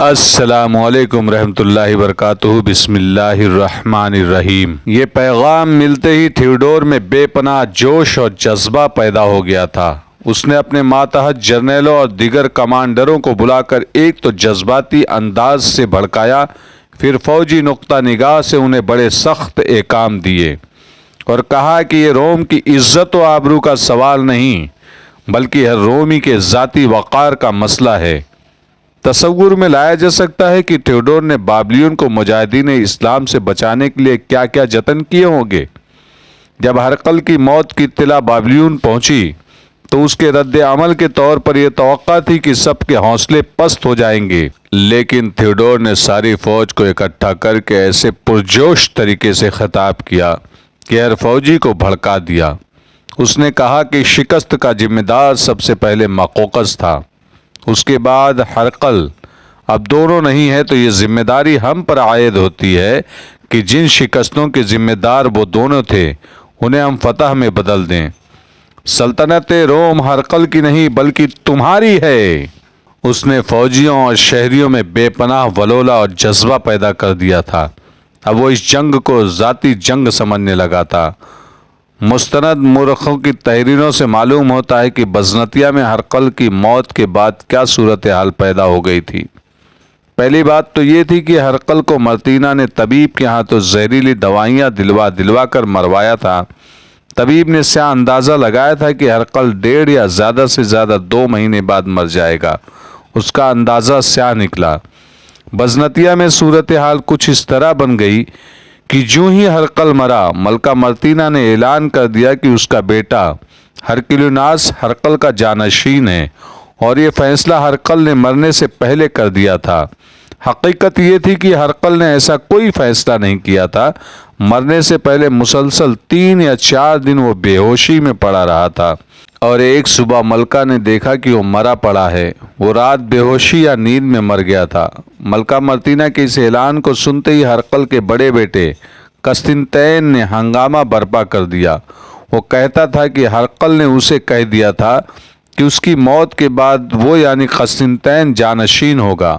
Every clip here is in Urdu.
السلام علیکم رحمۃ اللہ وبرکاتہ۔ بسم اللہ الرحمن الرحیم۔ یہ پیغام ملتے ہی تھیوڈور میں بے پناہ جوش اور جذبہ پیدا ہو گیا تھا۔ اس نے اپنے ماتحت جرنیلوں اور دیگر کمانڈروں کو بلا کر ایک تو جذباتی انداز سے بھڑکایا، پھر فوجی نقطہ نگاہ سے انہیں بڑے سخت احکام دیے اور کہا کہ یہ روم کی عزت و آبرو کا سوال نہیں بلکہ ہر رومی کے ذاتی وقار کا مسئلہ ہے۔ تصور میں لایا جا سکتا ہے کہ تھیوڈور نے بابلیون کو مجاہدین اسلام سے بچانے کے لیے کیا کیا جتن کیے ہوں گے۔ جب ہرقل کی موت کی اطلاع بابلیون پہنچی تو اس کے رد عمل کے طور پر یہ توقع تھی کہ سب کے حوصلے پست ہو جائیں گے، لیکن تھیوڈور نے ساری فوج کو اکٹھا کر کے ایسے پرجوش طریقے سے خطاب کیا کہ ہر فوجی کو بھڑکا دیا۔ اس نے کہا کہ شکست کا ذمہ دار سب سے پہلے مقوقس تھا، اس کے بعد ہرقل۔ اب دونوں نہیں ہے تو یہ ذمہ داری ہم پر عائد ہوتی ہے کہ جن شکستوں کے ذمہ دار وہ دونوں تھے انہیں ہم فتح میں بدل دیں۔ سلطنت روم ہرقل کی نہیں بلکہ تمہاری ہے۔ اس نے فوجیوں اور شہریوں میں بے پناہ ولولہ اور جذبہ پیدا کر دیا تھا۔ اب وہ اس جنگ کو ذاتی جنگ سمجھنے لگا تھا۔ مستند مورخوں کی تحریروں سے معلوم ہوتا ہے کہ بزنطیہ میں ہرقل کی موت کے بعد کیا صورتحال پیدا ہو گئی تھی۔ پہلی بات تو یہ تھی کہ ہرقل کو مرتینہ نے طبیب کے ہاتھوں زہریلی دوائیاں دلوا کر مروایا تھا۔ طبیب نے سیاہ اندازہ لگایا تھا کہ ہرقل 1.5 یا زیادہ سے زیادہ 2 مہینے بعد مر جائے گا۔ اس کا اندازہ سیاہ نکلا۔ بزنطیہ میں صورتحال کچھ اس طرح بن گئی کہ جوں ہی ہرقل مرا، ملکہ مرتینہ نے اعلان کر دیا کہ اس کا بیٹا ہرکلیوناس ہرقل کا جانشین ہے، اور یہ فیصلہ ہرقل نے مرنے سے پہلے کر دیا تھا۔ حقیقت یہ تھی کہ ہرقل نے ایسا کوئی فیصلہ نہیں کیا تھا۔ مرنے سے پہلے مسلسل 3 یا 4 دن وہ بے ہوشی میں پڑا رہا تھا، اور ایک صبح ملکہ نے دیکھا کہ وہ مرا پڑا ہے۔ وہ رات بے ہوشی یا نیند میں مر گیا تھا۔ ملکہ مرتینہ کے اس اعلان کو سنتے ہی ہرقل کے بڑے بیٹے قسطنطین نے ہنگامہ برپا کر دیا۔ وہ کہتا تھا کہ ہرقل نے اسے کہہ دیا تھا کہ اس کی موت کے بعد وہ یعنی قسطنطین جانشین ہوگا۔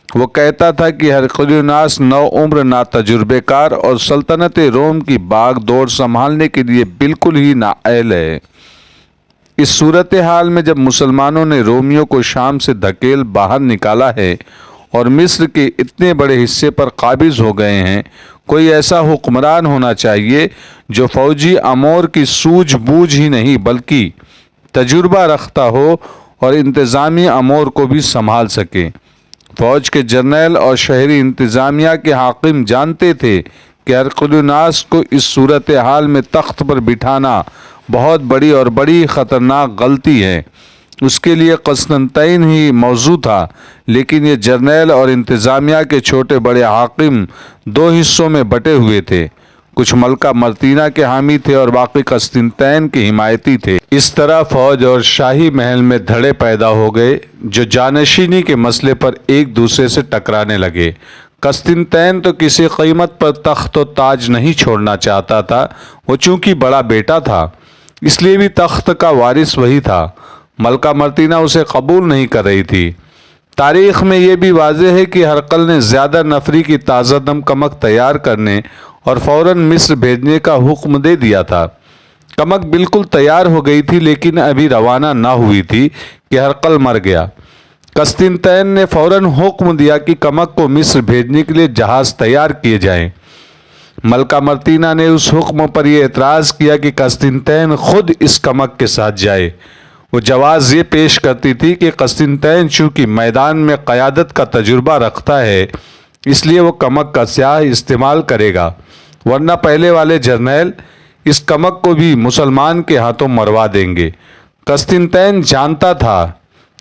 وہ کہتا تھا کہ ہرکلیوناس نوعمر ناتجربے کار اور سلطنت روم کی باغ دوڑ سنبھالنے کے لیے بالکل ہی نااہل ہے۔ اس صورتحال میں جب مسلمانوں نے رومیوں کو شام سے دھکیل باہر نکالا ہے اور مصر کے اتنے بڑے حصے پر قابض ہو گئے ہیں، کوئی ایسا حکمران ہونا چاہیے جو فوجی امور کی سوجھ بوجھ ہی نہیں بلکہ تجربہ رکھتا ہو اور انتظامی امور کو بھی سنبھال سکے۔ فوج کے جرنیل اور شہری انتظامیہ کے حاکم جانتے تھے کہ ہرکلیوناس کو اس صورتحال میں تخت پر بٹھانا بہت بڑی اور بڑی خطرناک غلطی ہے۔ اس کے لیے قسطنطین ہی موضوع تھا، لیکن یہ جرنیل اور انتظامیہ کے چھوٹے بڑے حاکم 2 حصوں میں بٹے ہوئے تھے۔ کچھ ملکہ مرتینہ کے حامی تھے اور باقی قسطنطین کے حمایتی تھے۔ اس طرح فوج اور شاہی محل میں دھڑے پیدا ہو گئے جو جانشینی کے مسئلے پر ایک دوسرے سے ٹکرانے لگے۔ قسطنطین تو کسی قیمت پر تخت و تاج نہیں چھوڑنا چاہتا تھا۔ وہ چونکہ بڑا بیٹا تھا اس لیے بھی تخت کا وارث وہی تھا۔ ملکہ مرتینہ اسے قبول نہیں کر رہی تھی۔ تاریخ میں یہ بھی واضح ہے کہ ہرقل نے زیادہ نفری کی تازہ دم کمک تیار کرنے اور فوراً مصر بھیجنے کا حکم دے دیا تھا۔ کمک بالکل تیار ہو گئی تھی لیکن ابھی روانہ نہ ہوئی تھی کہ ہرقل مر گیا۔ قسطنطین نے فوراً حکم دیا کہ کمک کو مصر بھیجنے کے لیے جہاز تیار کیے جائیں۔ ملکہ مرتینہ نے اس حکم پر یہ اعتراض کیا کہ قسطنطین خود اس کمک کے ساتھ جائے۔ وہ جواز یہ پیش کرتی تھی کہ قسطنطین چونکہ میدان میں قیادت کا تجربہ رکھتا ہے اس لیے وہ کمک کا سیاہ استعمال کرے گا، ورنہ پہلے والے جرنیل اس کمک کو بھی مسلمان کے ہاتھوں مروا دیں گے۔ قسطنطین جانتا تھا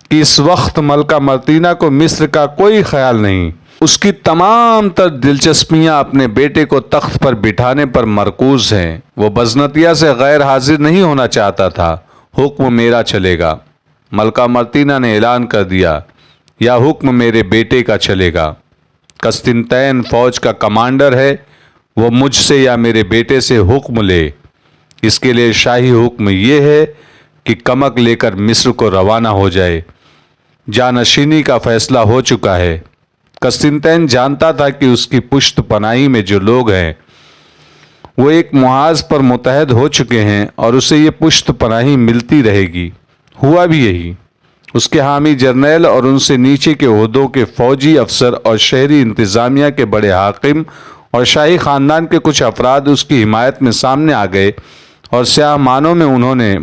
کہ اس وقت ملکہ مرتینہ کو مصر کا کوئی خیال نہیں۔ اس کی تمام تر دلچسپیاں اپنے بیٹے کو تخت پر بٹھانے پر مرکوز ہیں۔ وہ بزنطیہ سے غیر حاضر نہیں ہونا چاہتا تھا۔ حکم میرا چلے گا، ملکہ مرتینہ نے اعلان کر دیا، یا حکم میرے بیٹے کا چلے گا۔ قسطنطین فوج کا کمانڈر ہے، وہ مجھ سے یا میرے بیٹے سے حکم لے۔ اس کے لیے شاہی حکم یہ ہے کہ کمک لے کر مصر کو روانہ ہو جائے۔ جانشینی کا فیصلہ ہو چکا ہے۔ قسطنطین جانتا تھا کہ اس کی پشت پناہی میں جو لوگ ہیں وہ ایک محاذ پر متحد ہو چکے ہیں اور اسے یہ پشت پناہی ملتی رہے گی۔ ہوا بھی یہی۔ اس کے حامی جرنیل اور ان سے نیچے کے عہدوں کے فوجی افسر اور شہری انتظامیہ کے بڑے حاکم اور شاہی خاندان کے کچھ افراد اس کی حمایت میں سامنے آ گئے اور سیاہ مانوں میں انہوں نے